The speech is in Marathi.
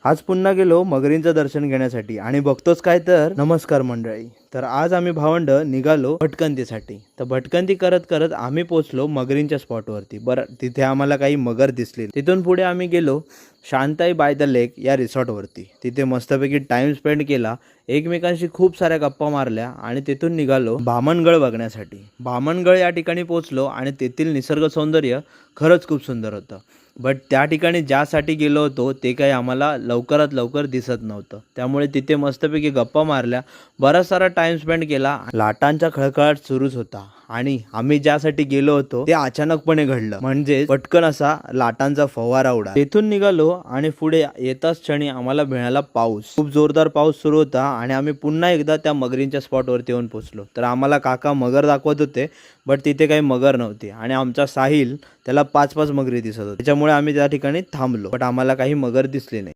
आज पुन्हा गेलो मगरींचं दर्शन घेण्यासाठी आणि बघतोच काय तर नमस्कार मंडळी. तर आज आम्ही भावंड निघालो भटकंतीसाठी. तर भटकंती करत करत आम्ही पोचलो मगरींच्या स्पॉटवरती. बरं, तिथे आम्हाला काही मगर दिसले. तिथून पुढे आम्ही गेलो शांताई बाय द लेक या रिसॉर्टवरती. तिथे मस्तपैकी टाइम स्पेंड केला, एकमेकांशी खूप साऱ्या गप्पा मारल्या आणि तिथून निघालो बामणगड बघण्यासाठी. बामणगड या ठिकाणी पोचलो आणि तेथील निसर्ग सौंदर्य खरंच खूप सुंदर होतं. बट त्या ठिकाणी ज्यासाठी गेलो होतो ते काही आम्हाला लवकरात लवकर दिसत नव्हतं. त्यामुळे तिथे मस्तपैकी गप्पा मारल्या, बराच सारा टाइम स्पेंड केला. लाटांचा खळखळाट सुरूच होता आणि आम्ही ज्यासाठी गेलो होतो ते अचानकपणे घडलं. म्हणजे पटकन असा लाटांचा फवारा उडाला. तेथून निघालो आणि पुढे येताच क्षणी आम्हाला मिळाला पाऊस. खूप जोरदार पाऊस सुरू होता आणि आम्ही पुन्हा एकदा त्या मगरींच्या स्पॉटवरती येऊन पोहोचलो. तर आम्हाला काका मगर दाखवत होते, बट तिथे काही मगर नव्हती आणि आमचा साहिल त्याला 5-5 मगरी दिसत होती. त्याच्यामुळे आम्ही त्या ठिकाणी थांबलो, बट आम्हाला काही मगर दिसले नाही.